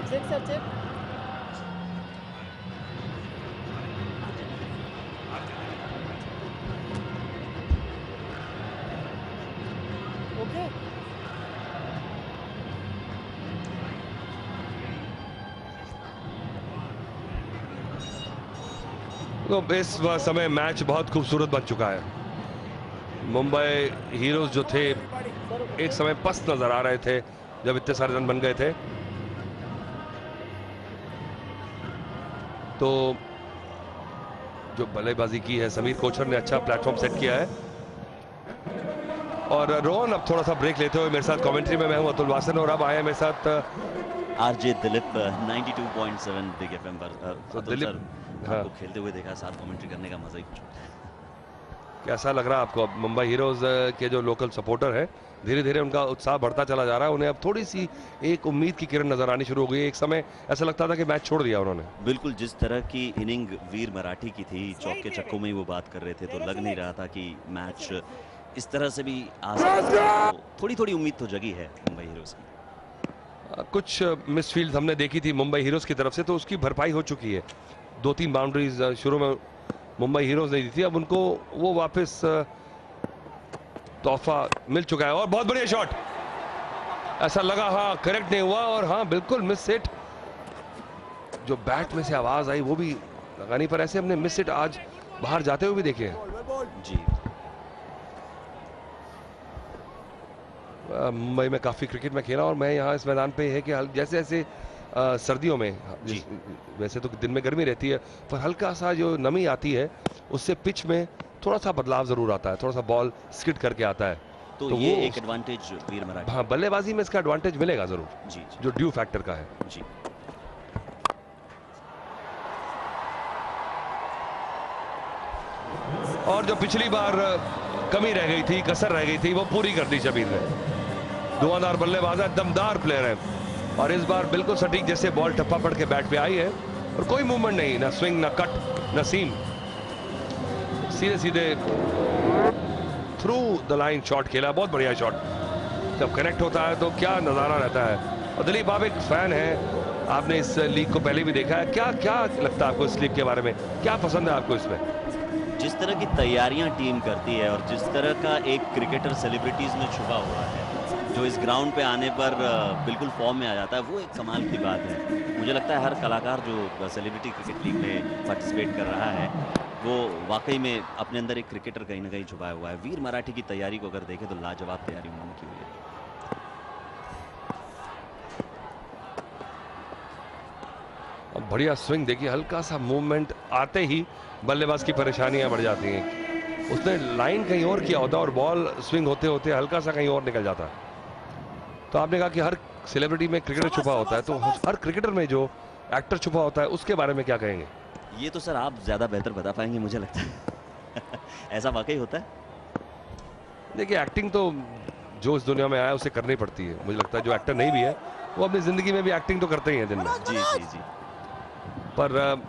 Chip, sir, chip. Okay. तो इस समय मैच बहुत खूबसूरत बन चुका है। मुंबई हीरोज जो थे एक समय पस्त नजर आ रहे थे जब इतने सारे रन बन गए थे। तो जो बल्लेबाजी की है समीर कोचर ने अच्छा प्लेटफॉर्म सेट किया है। और रोहन अब थोड़ा सा ब्रेक लेते हुए मेरे साथ कमेंट्री में मैं हूं अतुल वासन और अब आए मेरे साथ आरजे दिलीप 92.7 बिग एफएम पर। तो अतुल दिलीप, सर, हाँ, आपको खेलते हुए देखा, साथ कमेंट्री करने का मजा ही कुछ। कैसा लग रहा है आपको? अब मुंबई हीरोज के जो लोकल सपोर्टर हैं धीरे धीरे उनका उत्साह बढ़ता चला जा रहा है। उन्हें अब थोड़ी सी एक उम्मीद की किरण नजर आनी शुरू हो गई है। एक समय ऐसा लगता था कि मैच छोड़ दिया उन्होंने। बिल्कुल, जिस तरह की इनिंग वीर मराठी की थी, चौके छक्कों में ही वो बात कर रहे थे, तो लग नहीं रहा था कि मैच इस तरह से भी आ सकता है। तो थोड़ी थोड़ी उम्मीद तो जगी है मुंबई हीरोज की। कुछ मिसफील्ड हमने देखी थी मुंबई हीरोज की तरफ से, तो उसकी भरपाई हो चुकी है। 2-3 बाउंड्रीज शुरू में मुंबई हीरोज ने दी थी, अब उनको वो वापस तोहफा मिल चुका है। और बहुत बढ़िया शॉट, ऐसा लगा हाँ करेक्ट नहीं हुआ और हाँ बिल्कुल मिस हिट। जो बैट में से आवाज आई वो भी लगा नहीं, पर ऐसे हमने मिस हिट आज बाहर जाते हुए भी देखे हैं। जी, मुंबई में काफ़ी क्रिकेट में खेला और मैं यहाँ इस मैदान पे है कि जैसे जैसे सर्दियों में जी। वैसे तो दिन में गर्मी रहती है पर हल्का सा जो नमी आती है उससे पिच में थोड़ा सा बदलाव जरूर आता है, थोड़ा सा बॉल स्किड करके आता है। तो तो ये वो एक एडवांटेज वीर मराठी। हाँ बल्लेबाजी में इसका एडवांटेज मिलेगा जरूर, जी जी जो ड्यू फैक्टर का है। जी। और जो पिछली बार कमी रह गई थी, कसर रह गई थी, वो पूरी कर दी शबीर ने। धुआंधार बल्लेबाज है, दमदार प्लेयर है और इस बार बिल्कुल सटीक जैसे बॉल टप्पा पड़ के बैट पे आई है और कोई मूवमेंट नहीं, ना स्विंग ना कट ना सीम, सीधे सीधे थ्रू द लाइन शॉट खेला। बहुत बढ़िया शॉट, जब कनेक्ट होता है तो क्या नजारा रहता है। और दिलीप, आप एक फैन हैं, आपने इस लीग को पहले भी देखा है, क्या क्या लगता है आपको इस लीग के बारे में? क्या पसंद है आपको इसमें? जिस तरह की तैयारियां टीम करती है और जिस तरह का एक क्रिकेटर सेलिब्रिटीज में छुपा हुआ है, जो इस ग्राउंड पे आने पर बिल्कुल फॉर्म में आ जाता है, वो एक कमाल की बात है। मुझे लगता है हर कलाकार जो सेलिब्रिटी क्रिकेट लीग में पार्टिसिपेट कर रहा है, वो वाकई में अपने अंदर एक क्रिकेटर कहीं ना कहीं छुपाया हुआ है। वीर मराठी की तैयारी को अगर देखें तो लाजवाब तैयारी उन्होंने की हुई है। और बढ़िया स्विंग देखिए, हल्का सा मूवमेंट आते ही बल्लेबाज की परेशानियां बढ़ जाती हैं। उसने लाइन कहीं और किया होता और बॉल स्विंग होते होते हल्का सा कहीं और निकल जाता। तो आपने कहा कि हर सेलिब्रिटी में क्रिकेटर छुपा होता है, तो हर क्रिकेटर में जो एक्टर छुपा होता है उसके बारे में क्या कहेंगे? ये तो सर आप ज्यादा बेहतर बता पाएंगे, मुझे लगता है। ऐसा वाकई होता है? देखिए, एक्टिंग तो जो इस दुनिया में आया उसे करनी पड़ती है। मुझे लगता है जो एक्टर नहीं भी है वो अपनी जिंदगी में भी एक्टिंग तो करते ही हैं दिन में। जी जी जी। पर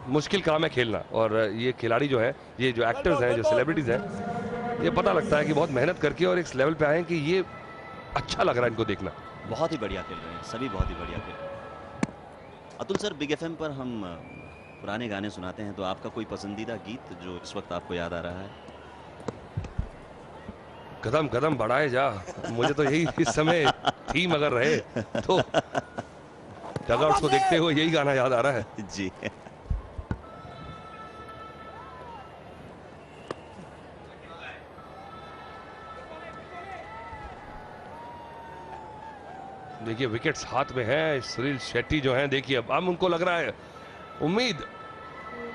मुश्किल काम है खेलना। और ये खिलाड़ी जो है, ये जो एक्टर्स हैं, जो सेलिब्रिटीज हैं, ये पता लगता है कि बहुत मेहनत करके और इस लेवल पे आए हैं कि ये अच्छा लग रहा है इनको देखना। बहुत ही बढ़िया खेल रहे हैं सभी, बहुत ही बढ़िया खेल रहे हैं। अतुल सर, बिग एफएम पर हम पुराने गाने सुनाते हैं, तो आपका कोई पसंदीदा गीत जो इस वक्त आपको याद आ रहा है? कदम कदम बढ़ाए जा, मुझे तो यही इस समय थीम अगर रहे तो डगआउट्स को देखते हुए यही गाना याद आ रहा है। जी। देखिए विकेट्स हाथ में है, सुनील शेट्टी जो हैं, देखिए अब उनको लग रहा है उम्मीद,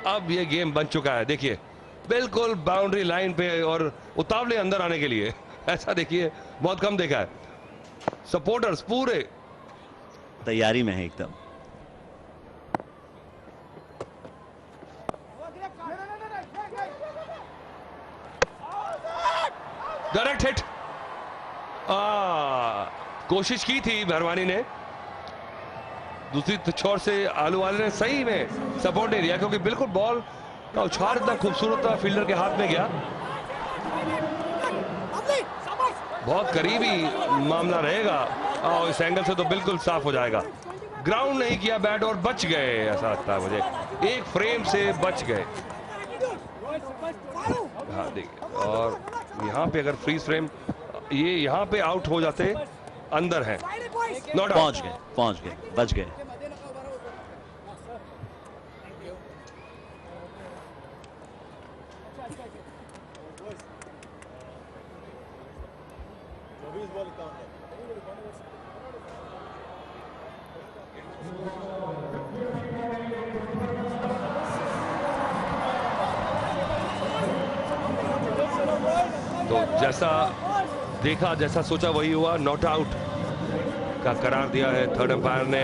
अब ये गेम बन चुका है। देखिए बिल्कुल बाउंड्री लाइन पे और उतावले अंदर आने के लिए। ऐसा देखिए बहुत कम देखा है। सपोर्टर्स पूरे तैयारी में है एकदम। डायरेक्ट हिट, कोशिश की थी भरवानी ने, दूसरी छोर से आलू वाले ने सही में सपोर्ट नहीं दिया क्योंकि बिल्कुल बॉल का उछाल इतना खूबसूरत था, फील्डर के हाथ में गया। बहुत करीबी मामला रहेगा और इस एंगल से तो बिल्कुल साफ हो जाएगा। ग्राउंड नहीं किया बैट और बच गए, ऐसा लगता है मुझे, एक फ्रेम से बच गए। हाँ देखिए, और यहाँ पे अगर फ्रीज फ्रेम ये यहाँ पे आउट हो जाते, अंदर है, नॉट आउट। पहुंच गए, बच गए। तो जैसा देखा, जैसा सोचा वही हुआ, नॉट आउट का करार दिया है थर्ड अंपायर ने।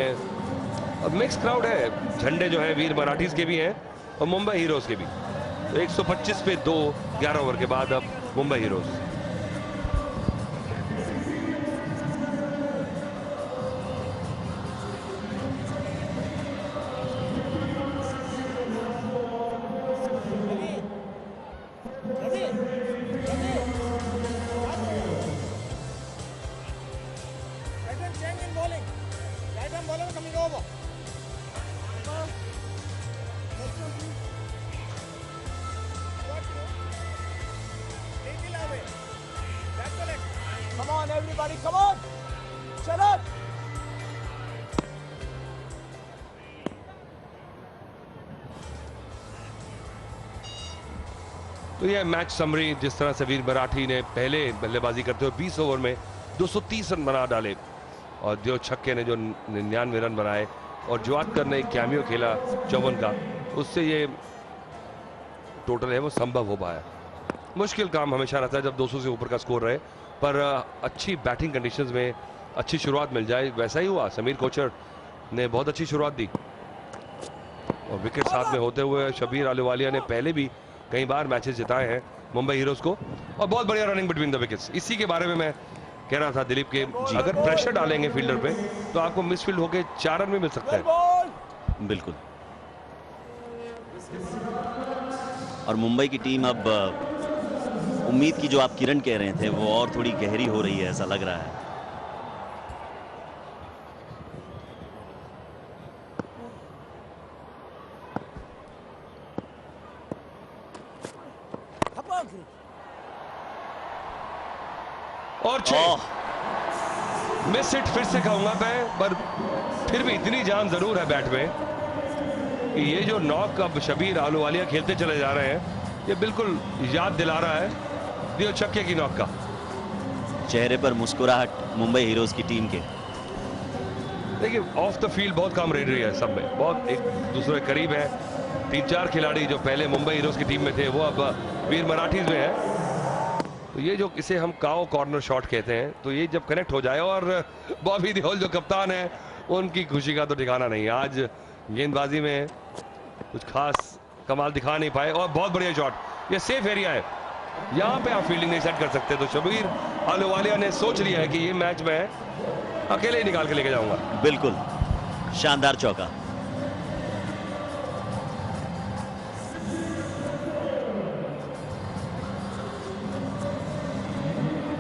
अब मिक्स क्राउड है, झंडे जो है वीर मराठीज के भी हैं और मुंबई हीरोज के भी। तो 125 पे 2 11 ओवर के बाद अब Mumbai heroes. Come on, everybody, come on! Shut up! तो ये मैच समरी, जिस तरह से वीर मराठी ने पहले बल्लेबाजी करते हुए 20 ओवर में 230 रन बना डाले, और जो छक्के ने जो 99 रन बनाए, और जुआतकर ने एक कैमियो खेला 54 का, उससे ये टोटल है वो संभव हो पाया। मुश्किल काम हमेशा रहता है जब 200 से ऊपर का स्कोर रहे, पर अच्छी बैटिंग कंडीशंस में अच्छी शुरुआत मिल जाए, वैसा ही हुआ। समीर कोचर ने बहुत अच्छी शुरुआत दी, और विकेट साथ में होते हुए शबीर अहलूवालिया ने पहले भी कई बार मैचेस जिताए हैं मुंबई हीरोज को, और बहुत बढ़िया रनिंग बिटवीन द विकेट्स। इसी के बारे में मैं कह रहा था दिलीप के, अगर प्रेशर डालेंगे फील्डर पे तो आपको मिसफील्ड होके 4 रन भी मिल सकते हैं। बिल्कुल। और मुंबई की टीम अब उम्मीद की, जो आप किरण कह रहे थे, वो और थोड़ी गहरी हो रही है, ऐसा लग रहा है। और 6 मिस हिट फिर से कहूंगा मैं, पर फिर भी इतनी जान जरूर है बैट में कि ये जो नॉक अब शबीर अहलूवालिया खेलते चले जा रहे हैं, ये बिल्कुल याद दिला रहा है दियो छक्के की नॉक का। चेहरे पर मुस्कुराहट मुंबई हीरोज की टीम के। देखिए ऑफ द फील्ड बहुत काम रह रही है, सब में बहुत एक दूसरे करीब है। 3-4 खिलाड़ी जो पहले मुंबई हीरोज की टीम में थे वो अब वीर मराठीज में है। तो ये जो इसे हम काओ कॉर्नर शॉट कहते हैं, तो ये जब कनेक्ट हो जाए, और बॉबी देओल जो कप्तान है, उनकी खुशी का तो ठिकाना नहीं। आज गेंदबाजी में कुछ खास कमाल दिखा नहीं पाए, और बहुत बढ़िया शॉट, ये सेफ एरिया है, यहाँ पे आप फील्डिंग नहीं सेट कर सकते। तो शबीर अहलूवालिया ने सोच लिया है कि ये मैच मैं अकेले ही निकाल के लेके जाऊंगा। बिल्कुल शानदार चौका।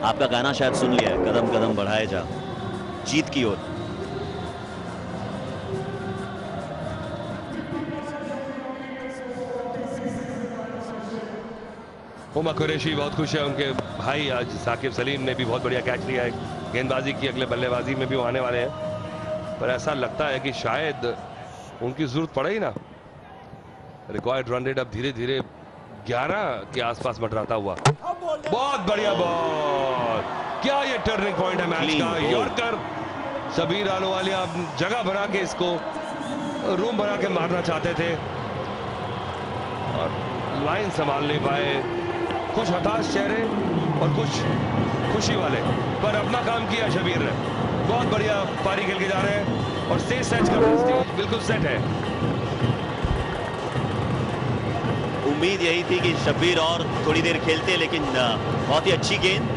आपका गाना शायद सुन लिया है, कदम कदम बढ़ाए जा जीत की ओर। उमा कुरैशी बहुत खुश है, उनके भाई आज साकिब सलीम ने भी बहुत बढ़िया कैच लिया है, गेंदबाजी की, अगले बल्लेबाजी में भी वो आने वाले हैं। पर ऐसा लगता है कि शायद उनकी जरूरत पड़े ही ना। रिक्वायर्ड रन रेट अब धीरे धीरे 11 के आसपास मंडराता हुआ। बहुत बढ़िया बॉल, क्या ये टर्निंग पॉइंट है मैच का। यॉर्कर, शबीर अहलूवालिया जगह बना के इसको रूम बना के मारना चाहते थे, और लाइन संभाल नहीं पाए। कुछ हताश चेहरे और कुछ खुशी वाले, पर अपना काम किया शबीर ने। बहुत बढ़िया पारी खेल के जा रहे हैं, और स्टेज सेट का स्टेज बिल्कुल सेट है। उम्मीद यही थी कि शब्बीर और थोड़ी देर खेलते, लेकिन बहुत ही अच्छी गेंद,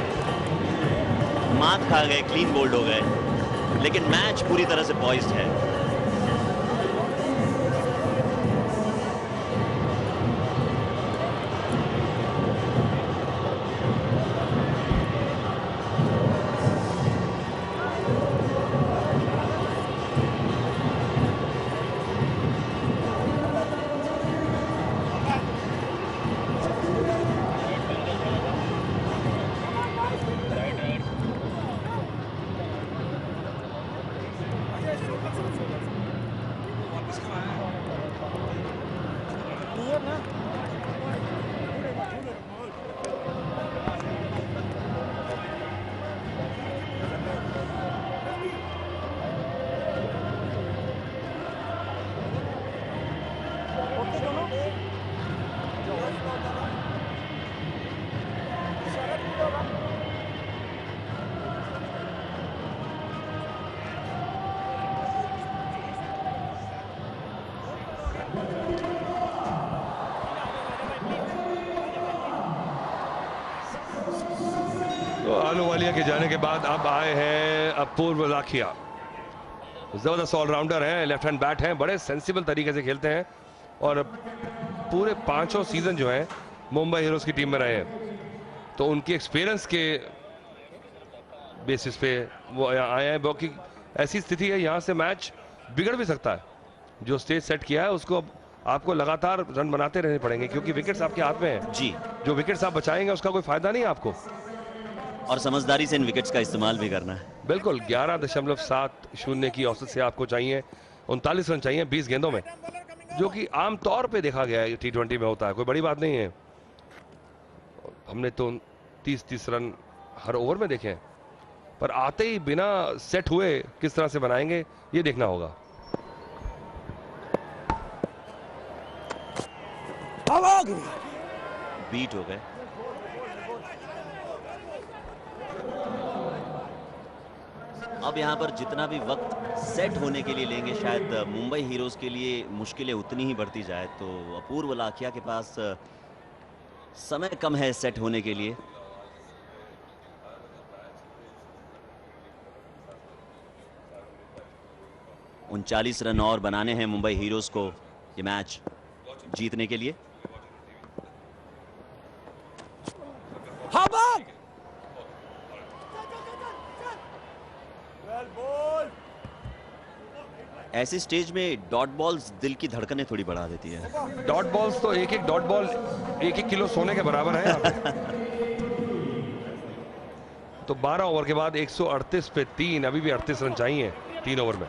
मात खा गए, क्लीन बोल्ड हो गए, लेकिन मैच पूरी तरह से पॉइज्ड है। अहलुवालिया के जाने के बाद अब आए हैं अपूर्व लाखिया। जबरदस्त ऑलराउंडर हैं, लेफ्ट हैंड बैट हैं, बड़े सेंसिबल तरीके से खेलते हैं और पूरे 5 सीजन जो है मुंबई हीरोज की टीम में रहे हैं, तो उनकी एक्सपीरियंस के बेसिस पे वो आए हैं। क्योंकि ऐसी स्थिति है यहाँ से मैच बिगड़ भी सकता है। जो स्टेज सेट किया है उसको आपको लगातार रन बनाते रहने पड़ेंगे क्योंकि विकेट्स आपके हाथ में हैं जी। जो विकेट्स आप बचाएंगे उसका कोई फायदा नहीं है आपको, और समझदारी से इन विकेट्स का इस्तेमाल भी करना है। बिल्कुल। 11.70 की औसत से आपको चाहिए 39 रन चाहिए 20 गेंदों में, जो कि आमतौर पे देखा गया है T20 में होता है, कोई बड़ी बात नहीं है। हमने तो 30 रन हर ओवर में देखे हैं, पर आते ही बिना सेट हुए किस तरह से बनाएंगे ये देखना होगा। बीट हो गए। अब यहाँ पर जितना भी वक्त सेट होने के लिए लेंगे, शायद मुंबई हीरोज के लिए मुश्किलें उतनी ही बढ़ती जाए। तो अपूर्व लाखिया के पास समय कम है सेट होने के लिए। उनचालीस रन और बनाने हैं मुंबई हीरोज को ये मैच जीतने के लिए। ऐसे स्टेज में डॉट बॉल्स दिल की धड़कनें थोड़ी बढ़ा देती है। डॉट बॉल्स तो एक डॉट बॉल 1 किलो सोने के बराबर है यहाँ पे। तो 12 ओवर के बाद 138 पे 3, अभी भी 38 रन चाहिए 3 ओवर में।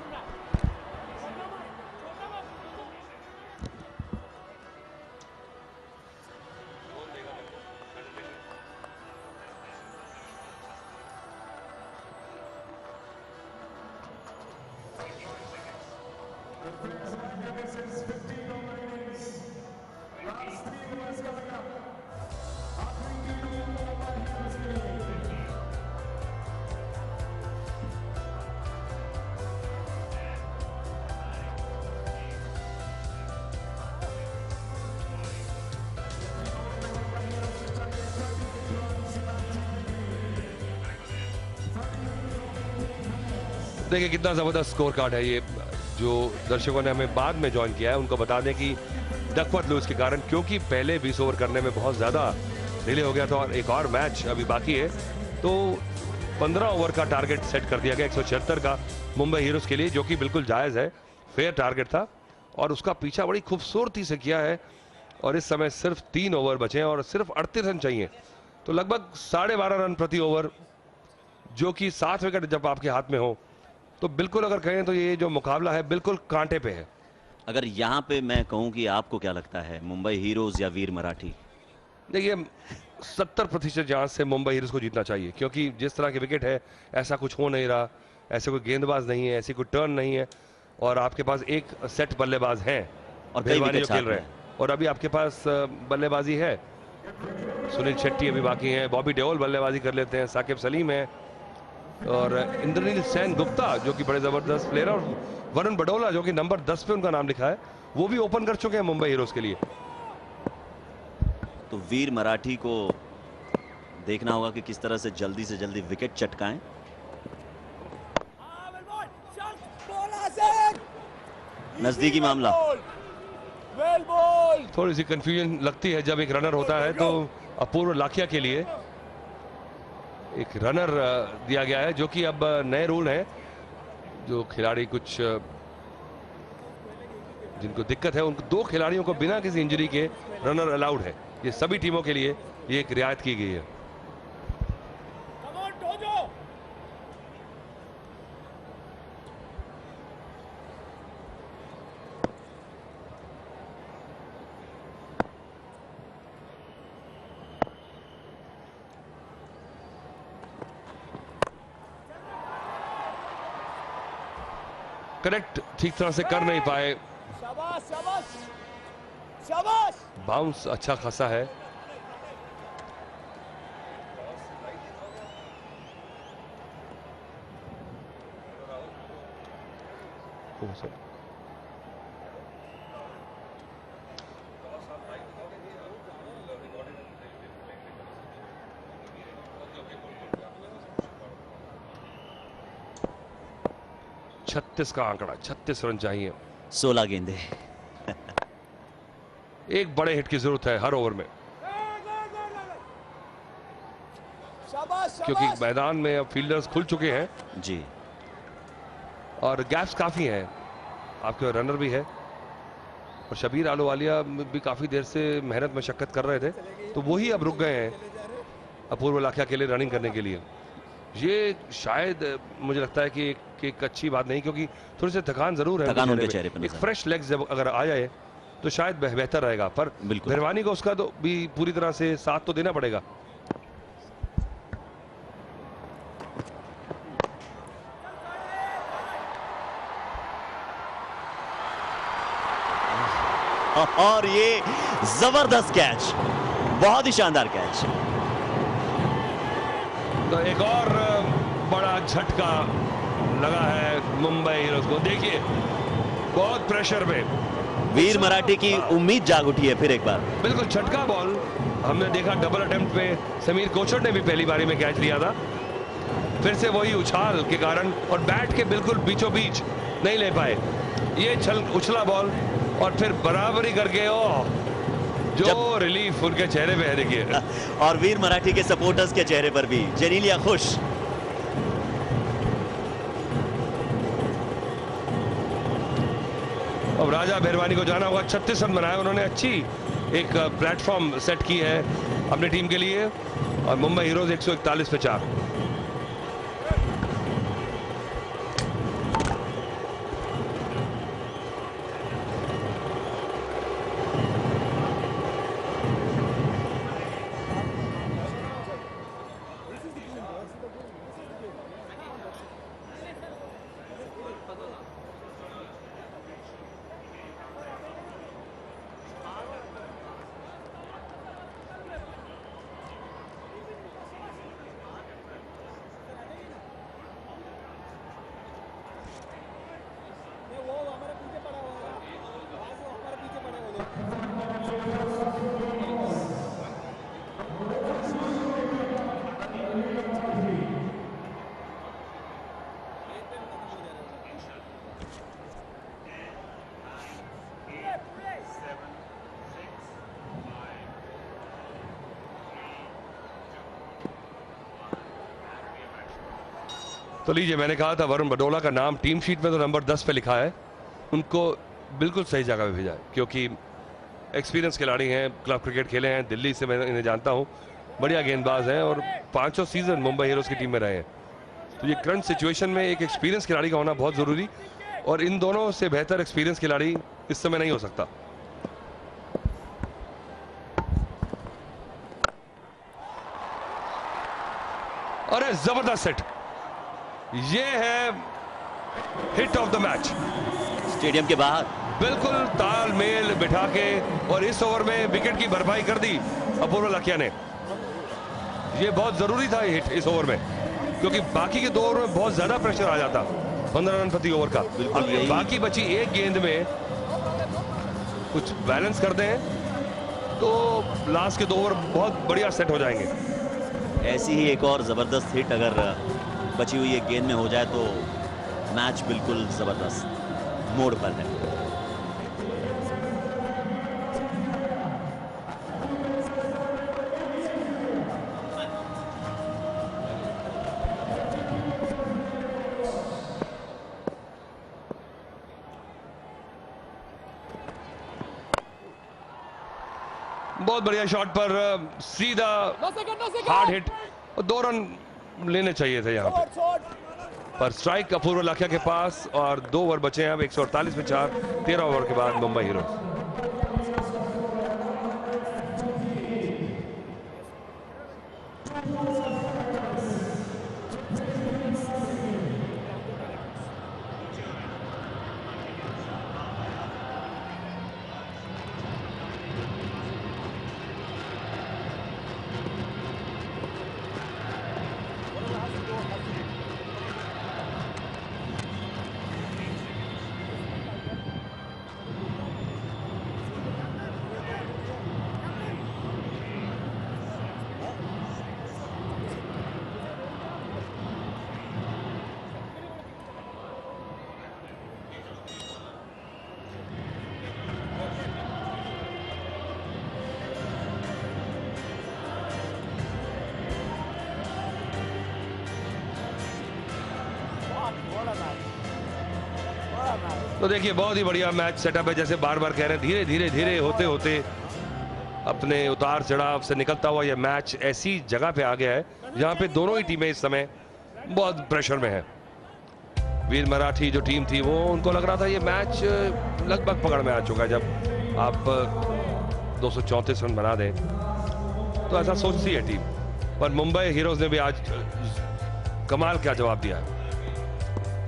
देखिए कितना जबरदस्त स्कोर कार्ड है ये, जो दर्शकों ने हमें बाद में ज्वाइन किया है उनको बता दें कि डकवर्थ लूज के कारण, क्योंकि पहले 20 ओवर करने में बहुत ज्यादा डिले हो गया था और एक और मैच अभी बाकी है, तो 15 ओवर का टारगेट सेट कर दिया गया 176 का मुंबई हीरोज के लिए, जो कि बिल्कुल जायज है, फेयर टारगेट था और उसका पीछा बड़ी खूबसूरती से किया है। और इस समय सिर्फ 3 ओवर बचे हैं और सिर्फ 38 रन चाहिए, तो लगभग 12.5 रन प्रति ओवर, जो कि 7 विकेट जब आपके हाथ में हो तो बिल्कुल अगर कहें तो ये जो मुकाबला है बिल्कुल कांटे पे है। अगर यहाँ पे मैं कहूँ कि आपको क्या लगता है, मुंबई हीरोज या वीर मराठी? देखिए 70% चांस से मुंबई हीरोज को जीतना चाहिए, क्योंकि जिस तरह के विकेट है ऐसा कुछ हो नहीं रहा, ऐसे कोई गेंदबाज नहीं है, ऐसी कोई टर्न नहीं है और आपके पास एक सेट बल्लेबाज हैं और कई विकेट खेल रहे हैं और अभी आपके पास बल्लेबाजी है। सुनील शेट्टी अभी बाकी हैं, बॉबी देओल बल्लेबाजी कर लेते हैं, साकिब सलीम है और इंद्रनील सेन गुप्ता जो कि बड़े जबरदस्त प्लेयर है, और वरुण बडोला जो कि नंबर 10 पे उनका नाम लिखा है, वो भी ओपन कर चुके हैं मुंबई हीरोज के लिए। तो वीर मराठी को देखना होगा कि किस तरह से जल्दी विकेट चटकाएं। नजदीकी मामला। थोड़ी सी कंफ्यूजन लगती है जब एक रनर होता है, तो अपूर्व लाखिया के लिए एक रनर दिया गया है, जो कि अब नए रूल हैं, जो खिलाड़ी कुछ जिनको दिक्कत है उनको 2 खिलाड़ियों को बिना किसी इंजरी के रनर अलाउड है। ये सभी टीमों के लिए ये एक रियायत की गई है। कनेक्ट ठीक तरह से कर नहीं पाए, शाबाश शाबाश शाबाश। बाउंस अच्छा खासा है। 36 का आंकड़ा, 36 रन चाहिए। 16 गेंदे। एक बड़े हिट की जरूरत है हर ओवर में, शाबाश क्योंकि शाबाश। मैदान में अब फील्डर्स खुल चुके हैं जी। और गैप्स काफी हैं, आपके रनर भी है। और शबीर आलूवालिया भी काफी देर से मेहनत मशक्कत कर रहे थे, तो वही अब रुक गए हैं अपूर्व लाखिया के लिए रनिंग करने के लिए। ये शायद मुझे लगता है कि एक अच्छी बात नहीं, क्योंकि थोड़ी सी थकान जरूर है थकान उनके पे। चेहरे पे एक नजर फ्रेश लेग जब अगर आ जाए तो शायद बेहतर रहेगा, पर बिल्कुल। मेहरबानी को उसका तो भी पूरी तरह से साथ तो देना पड़ेगा। और ये जबरदस्त कैच, बहुत ही शानदार कैच। तो एक और बड़ा झटका लगा है मुंबई हीरोज को। देखिए बहुत प्रेशर में वीर मराठी की उम्मीद जाग उठी है फिर एक बार। बिल्कुल झटका बॉल हमने देखा। डबल अटेम्प्ट पे समीर कोचर ने भी पहली बारी में कैच लिया था, फिर से वही उछाल के कारण और बैट के बिल्कुल बीचों बीच नहीं ले पाए। ये उछला बॉल और फिर बराबरी करके जो रिलीफ उनके चेहरे पे है देखिए। और वीर मराठी के सपोर्टर्स के चेहरे पर भी जेनीलिया खुश। अब राजा मेहरबानी को जाना होगा। 36 रन बनाए उन्होंने, अच्छी एक प्लेटफॉर्म सेट की है अपनी टीम के लिए। और मुंबई हीरोज 141 पे 4। वो हमारे पीछे पड़ा हुआ है, वो हमारे पीछे पड़े हुए हैं। तो लीजिए, मैंने कहा था वरुण बडोला का नाम टीम शीट में तो नंबर 10 पे लिखा है। उनको बिल्कुल सही जगह पे भेजा है, क्योंकि एक्सपीरियंस खिलाड़ी हैं, क्लब क्रिकेट खेले हैं, दिल्ली से मैं इन्हें जानता हूं, बढ़िया गेंदबाज हैं और 500 सीजन मुंबई हीरोज की टीम में रहे हैं। तो ये करंट सिचुएशन में एक एक्सपीरियंस खिलाड़ी का होना बहुत जरूरी, और इन दोनों से बेहतर एक्सपीरियंस खिलाड़ी इस समय नहीं हो सकता। अरे जबरदस्त सेट, ये है hit of the match. Stadium के बाहर बिल्कुल तालमेल बिठा के, और इस ओवर में विकेट की भरपाई कर दी अपूर्व लाखिया ने। ये बहुत जरूरी था हिट इस ओवर में, क्योंकि बाकी के 2 ओवर में बहुत ज्यादा प्रेशर आ जाता 15 रन प्रति ओवर का। अब बाकी बची एक गेंद में कुछ बैलेंस कर दें तो लास्ट के 2 ओवर बहुत बढ़िया सेट हो जाएंगे। ऐसी ही एक और जबरदस्त हिट अगर बची हुई एक गेंद में हो जाए तो मैच बिल्कुल जबरदस्त मोड़ पर है। बहुत बढ़िया शॉट पर सीधा हार्ड हिट, और 2 रन लेने चाहिए थे यहाँ पे, पर स्ट्राइक अपूर्व लाखिया के पास और 2 ओवर बचे हैं अब। 148 पे 4, 13 ओवर के बाद मुंबई हीरोज। तो देखिए बहुत ही बढ़िया मैच सेटअप है, जैसे बार बार कह रहे हैं, धीरे धीरे धीरे होते होते अपने उतार चढ़ाव से निकलता हुआ यह मैच ऐसी जगह पे आ गया है जहां पे दोनों ही टीमें इस समय बहुत प्रेशर में है। वीर मराठी जो टीम थी वो, उनको लग रहा था ये मैच लगभग पकड़ में आ चुका है। जब आप 234 रन बना दें तो ऐसा सोचती है टीम, पर मुंबई हीरोज ने भी आज कमाल का जवाब दिया है।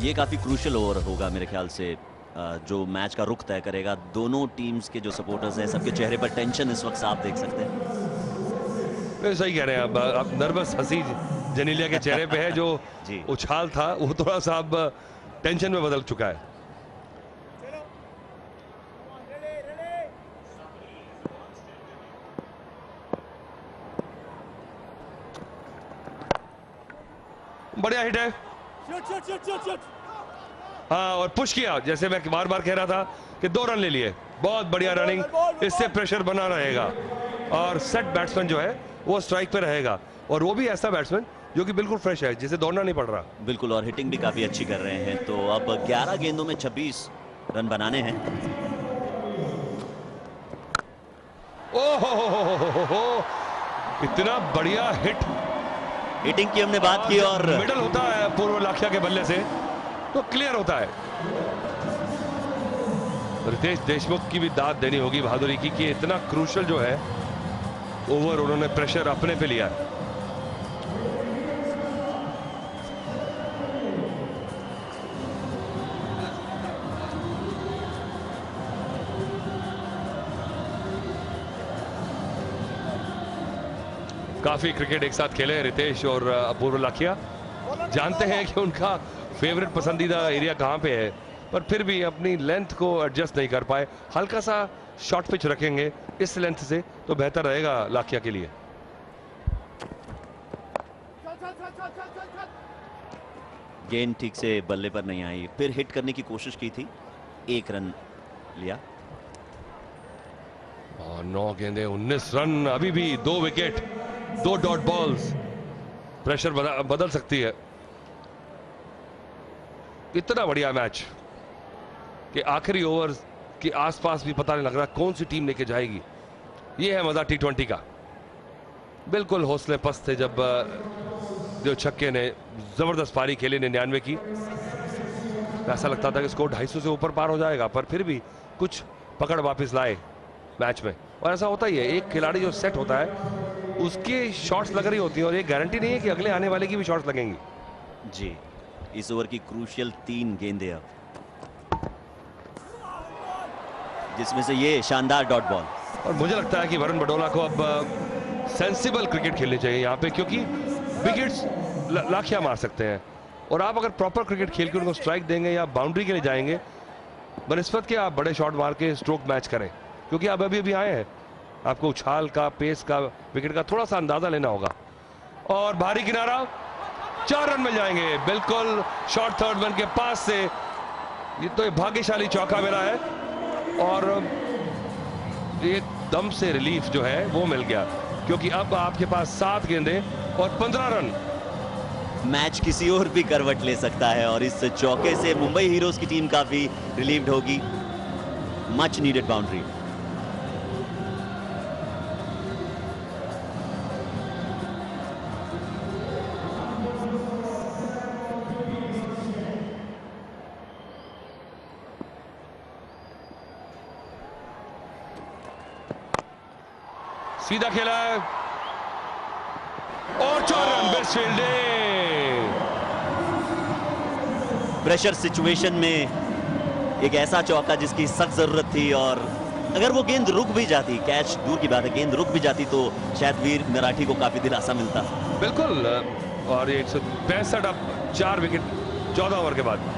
ये काफी क्रूशियल ओवर होगा मेरे ख्याल से, जो मैच का रुख तय करेगा। दोनों टीम्स के जो सपोर्टर्स हैं, सबके चेहरे पर टेंशन इस वक्त आप देख सकते हैं। सही कह रहे हैं, अब नर्वस हंसी जनीलिया के चेहरे पे है। जो जी। उछाल था वो थोड़ा सा अब टेंशन में बदल चुका है। बढ़िया हिट है, हाँ, और पुश किया, जैसे मैं बार बार कह रहा था कि 2 रन ले लिए। बहुत बढ़िया रनिंग, इससे प्रेशर बना रहेगा और सेट बैट्समैन जो है वो स्ट्राइक पे रहेगा, और वो भी ऐसा बैट्समैन जो कि बिल्कुल फ्रेश है, जिसे दौड़ना नहीं पड़ रहा। बिल्कुल, और हिटिंग भी काफी अच्छी कर रहे हैं। तो अब 11 गेंदों में 26 रन बनाने हैं। ओहो, इतना बढ़िया हिटिंग की हमने बात की, और मिडल होता है पूर्व लाखिया के बल्ले से तो क्लियर होता है। रितेश देशमुख की भी दाद देनी होगी बहादुरी की कि इतना क्रूशल जो है ओवर उन्होंने प्रेशर अपने पे लिया। काफी क्रिकेट एक साथ खेले रितेश और अपूर्व लाखिया, जानते हैं कि उनका फेवरेट पसंदीदा एरिया कहां पे है, पर फिर भी अपनी लेंथ को एडजस्ट नहीं कर पाए। हल्का सा शॉर्ट पिच रखेंगे इस लेंथ से तो बेहतर रहेगा लाखिया के लिए। गेंद ठीक से बल्ले पर नहीं आई, फिर हिट करने की कोशिश की थी, 1 रन लिया। और 9 गेंदे 19 रन, अभी भी 2 विकेट, 2 डॉट बॉल्स, प्रेशर बदल सकती है। इतना बढ़िया मैच कि आखिरी ओवर के आसपास भी पता नहीं लग रहा कौन सी टीम लेके जाएगी। यह है मजा T20 का। बिल्कुल हौसले पस्त थे जब जो छक्के ने जबरदस्त पारी खेली 99 की। ऐसा लगता था कि स्कोर 250 से ऊपर पार हो जाएगा, पर फिर भी कुछ पकड़ वापस लाए मैच में। और ऐसा होता ही है, एक खिलाड़ी जो सेट होता है उसकी शॉट्स लग रही होती है, और ये गारंटी नहीं है कि अगले आने वाले की भी शॉट्स लगेंगी। जी, इस ओवर की क्रूशियल 3 गेंदें अब, जिसमें से ये शानदार डॉट बॉल। और मुझे लगता है कि वरुण बडोला को अब सेंसिबल क्रिकेट खेलनी चाहिए यहाँ पे, क्योंकि विकेट्स लाखिया मार सकते हैं, और आप अगर प्रॉपर क्रिकेट खेल के उनको स्ट्राइक देंगे या बाउंड्री के लिए जाएंगे, बनस्पत के आप बड़े शॉट मार के स्ट्रोक मैच करें, क्योंकि आप अभी आए हैं, आपको उछाल का, पेस का, विकेट का थोड़ा सा अंदाजा लेना होगा। और भारी किनारा, 4 रन मिल जाएंगे बिल्कुल शॉर्ट थर्ड मैन के पास से। ये तो भाग्यशाली चौका मिला है, और एक दम से रिलीफ जो है वो मिल गया, क्योंकि अब आपके पास 7 गेंदें और 15 रन। मैच किसी और भी करवट ले सकता है, और इस चौके से मुंबई हीरोज की टीम काफी रिलीव्ड होगी। Much needed boundary. सीधा खेला है और 4 run, best fielding. Pressure situation में एक ऐसा चौका जिसकी सख्त जरूरत थी, और अगर वो गेंद रुक भी जाती, कैच दूर की बात है, गेंद रुक भी जाती तो शायद वीर मराठी को काफी दिलासा मिलता। बिल्कुल, और 165 अब 4 विकेट 14 ओवर के बाद।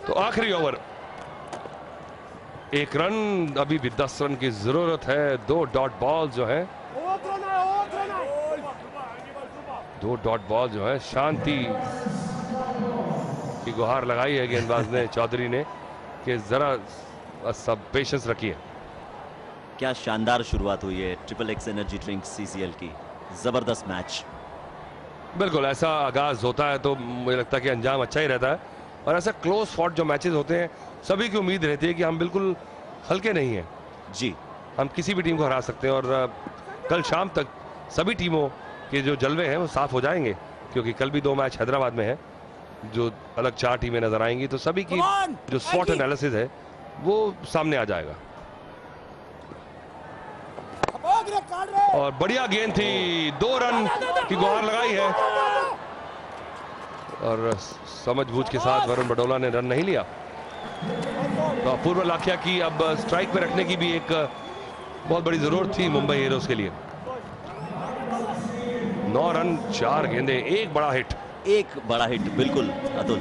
तो आखिरी ओवर, 1 रन, अभी भी 10 रन की जरूरत है। 2 डॉट बॉल जो है, 2 डॉट बॉल जो है, शांति की गुहार लगाई है गेंदबाज ने, चौधरी ने, कि जरा सब पेशेंस रखिए। क्या शानदार शुरुआत हुई है triple x energy drink CCL की। जबरदस्त मैच। बिल्कुल, ऐसा आगाज होता है तो मुझे लगता है कि अंजाम अच्छा ही रहता है। और ऐसा क्लोज फॉट जो मैचेस होते हैं, सभी की उम्मीद रहती है कि हम बिल्कुल हल्के नहीं हैं जी, हम किसी भी टीम को हरा सकते हैं। और कल शाम तक सभी टीमों के जो जलवे हैं वो साफ हो जाएंगे, क्योंकि कल भी 2 मैच हैदराबाद में है, जो अलग 4 टीमें नजर आएंगी, तो सभी की जो स्वॉट एनालिसिस है वो सामने आ जाएगा। और बढ़िया गेंद थी, 2 रन की गुहार लगाई है, और समझबूझ के साथ वरुण बडोला ने रन नहीं लिया। तो अपूर्व लाखिया की अब स्ट्राइक पे रखने की भी एक बहुत बड़ी जरूरत थी मुंबई हीरोज के लिए। 9 रन 4 गेंदे, एक बड़ा हिट। एक बड़ा हिट, बिल्कुल अतुल,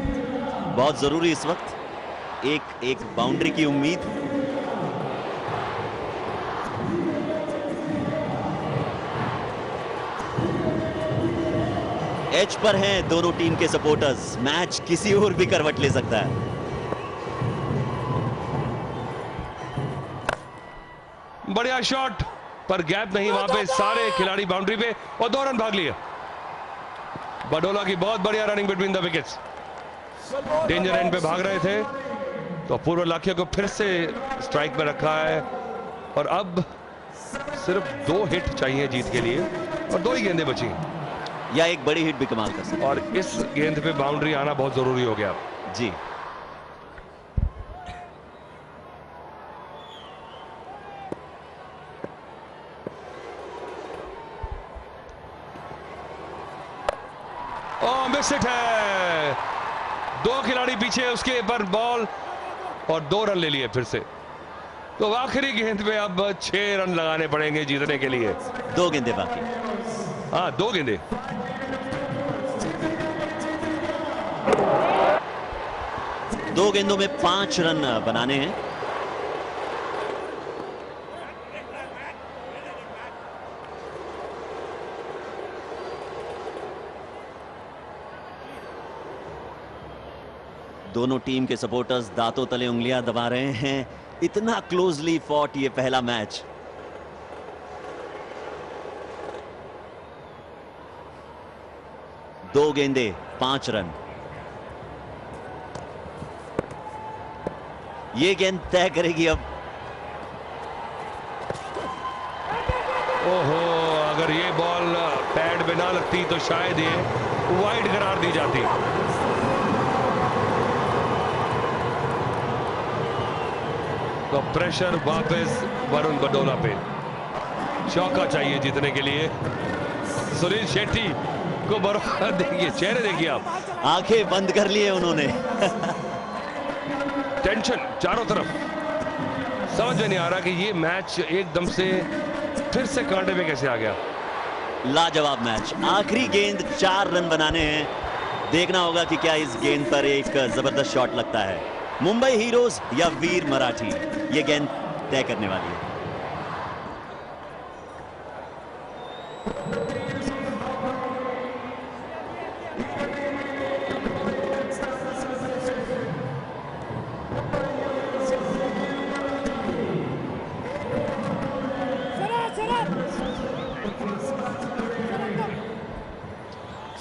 बहुत जरूरी इस वक्त। एक बाउंड्री की उम्मीद। एज पर हैं दोनों टीम के सपोर्टर्स। मैच किसी और भी करवट ले सकता है। बढ़िया शॉट, पर गैप नहीं वहां पे, सारे खिलाड़ी बाउंड्री पे, और 2 रन भाग लिए। बडोला की बहुत बढ़िया running between the wickets, danger and पे भाग रहे थे, तो अपूर्व लाखिया को फिर से स्ट्राइक में रखा है। और अब सिर्फ 2 हिट चाहिए जीत के लिए, और 2 ही गेंदें बची, या एक बड़ी हिट भी कमाल कर सकते। और इस गेंद पे बाउंड्री आना बहुत जरूरी हो गया जी। मिस हिट है, 2 खिलाड़ी पीछे, उसके पर बॉल, और 2 रन ले लिए फिर से। तो आखिरी गेंद पे अब 6 रन लगाने पड़ेंगे जीतने के लिए। 2 गेंदें बाकी। हाँ, 2 गेंदें। दो गेंदों में 5 रन बनाने हैं। दोनों टीम के सपोर्टर्स दांतों तले उंगलियां दबा रहे हैं। इतना क्लोजली फॉट ये पहला मैच। दो गेंदे 5 रन। ये गेंद तय करेगी अब। ओहो, अगर ये बॉल पैड पे ना लगती तो शायद ये वाइड करार दी जाती। तो प्रेशर वापस वरुण बडोला पे। चौका चाहिए जीतने के लिए। सुनील शेट्टी को बराबर देखिए, चेहरे देखिए आप, आंखें बंद कर लिए उन्होंने। टेंशन चारों तरफ। समझ में नहीं आ रहा कि ये मैच एकदम से फिर से कांटे में कैसे आ गया। लाजवाब मैच। आखिरी गेंद 4 रन बनाने हैं। देखना होगा कि क्या इस गेंद पर एक जबरदस्त शॉट लगता है। मुंबई हीरोज या वीर मराठी, ये गेंद तय करने वाली है।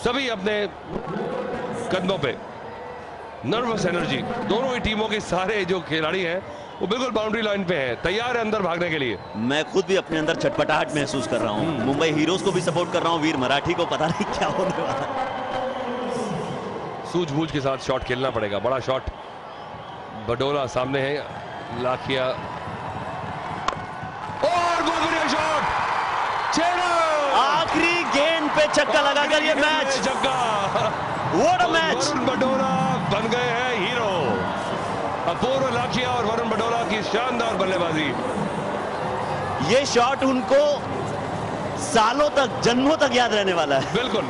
सभी अपने कदमों पे नर्वस एनर्जी। दोनों ही टीमों के सारे जो खिलाड़ी हैं वो बिल्कुल बाउंड्री लाइन पे हैं, तैयार है अंदर भागने के लिए। मैं खुद भी अपने अंदर छटपटाहट महसूस कर रहा हूं। मुंबई हीरोज को भी सपोर्ट कर रहा हूं, वीर मराठी को पता नहीं क्या होने वाला है। सूझबूझ के साथ शॉट खेलना पड़ेगा। बड़ा शॉट, बडोला सामने है, लाखिया और बहुत बढ़िया शॉट, आखिरी गेंद पे छक्का लगाकर ये मैच, छक्का। What a match. Varun Badola बन गए हैं हीरो। अपूर्व लाखिया और वरुण बडोला की शानदार बल्लेबाजी। ये शॉट उनको सालों तक, जन्मों तक याद रहने वाला है। बिल्कुल।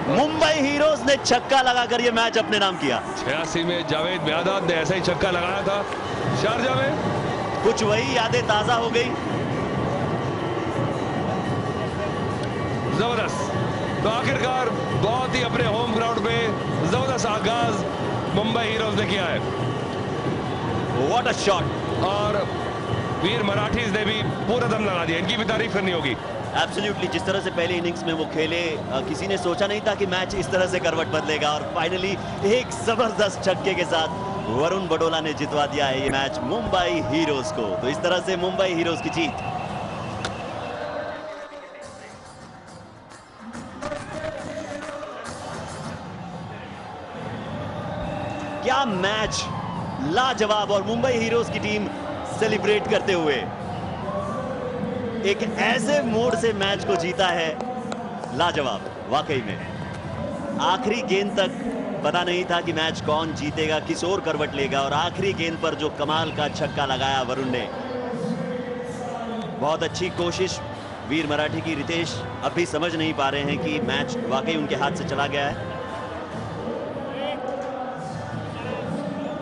मुंबई हीरोज ने छक्का लगाकर ये मैच अपने नाम किया। 86 में जावेद मियादाद ने ऐसा ही छक्का लगाया था शारजा में। कुछ वही यादें ताजा हो गई। जबरदस्त। तो आखिरकार बहुत ही अपने होम ग्राउंड पे जबरदस्त आगाज मुंबई हीरोज ने किया है। What a shot. और वीर मराठीज ने भी पूरा दम लगा दिया, इनकी भी तारीफ करनी होगी। एब्सोल्युटली, जिस तरह से पहले इनिंग्स में वो खेले, किसी ने सोचा नहीं था कि मैच इस तरह से करवट बदलेगा और फाइनली एक जबरदस्त छक्के के साथ वरुण बडोला ने जितवा दिया है ये मैच मुंबई हीरोज को। तो इस तरह से मुंबई हीरोज की जीत। क्या मैच, लाजवाब। और मुंबई हीरोज की टीम सेलिब्रेट करते हुए एक ऐसे मोड से मैच को जीता है, लाजवाब वाकई में। आखिरी गेंद तक पता नहीं था कि मैच कौन जीतेगा, किस ओर करवट लेगा, और आखिरी गेंद पर जो कमाल का छक्का लगाया वरुण ने, बहुत अच्छी कोशिश वीर मराठी की। रितेश अब भी समझ नहीं पा रहे हैं कि मैच वाकई उनके हाथ से चला गया है।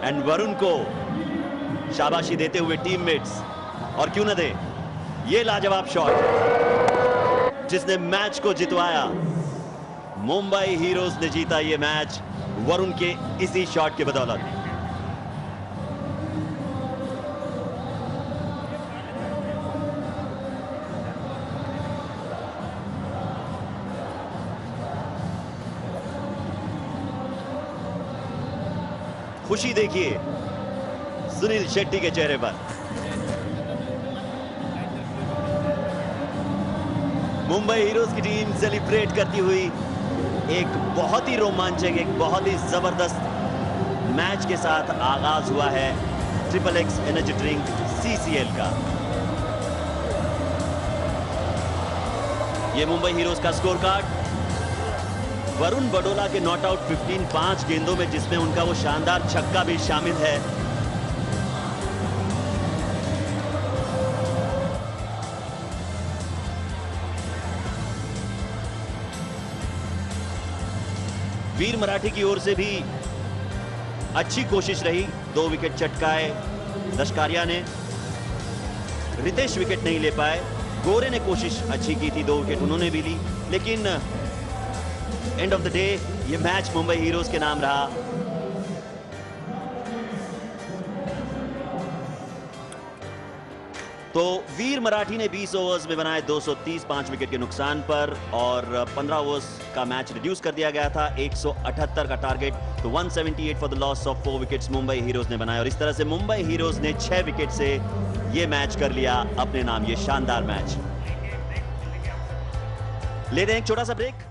एंड वरुण को शाबाशी देते हुए टीममेट्स, और क्यों न दे ये लाजवाब शॉट जिसने मैच को जितवाया। मुंबई हीरोज ने जीता ये मैच वरुण के इसी शॉट के बदौलत। खुशी देखिए सुनील शेट्टी के चेहरे पर। मुंबई हीरोज की टीम सेलिब्रेट करती हुई एक बहुत ही रोमांचक, एक बहुत ही जबरदस्त मैच के साथ आगाज हुआ है triple x energy drink CCL का। ये मुंबई हीरोज का स्कोर कार्ड। वरुण बडोला के नॉट आउट 15 5 गेंदों में, जिसमें उनका वो शानदार छक्का भी शामिल है। वीर मराठी की ओर से भी अच्छी कोशिश रही, 2 विकेट चटकाए लश्कारिया ने। रितेश विकेट नहीं ले पाए, गोरे ने कोशिश अच्छी की थी, 2 विकेट उन्होंने भी ली, लेकिन एंड ऑफ द डे ये मैच मुंबई हीरोज के नाम रहा। तो वीर मराठी ने 20 ओवर्स में बनाए 230 5 विकेट के नुकसान पर, और 15 ओवर्स का मैच रिड्यूस कर दिया गया था। 178 का टारगेट, तो 178 for the loss of 4 wickets Mumbai heroes ने बनाए। और इस तरह से मुंबई हीरोज ने 6 विकेट से ये मैच कर लिया अपने नाम, ये शानदार मैच। लेते हैं एक छोटा सा ब्रेक।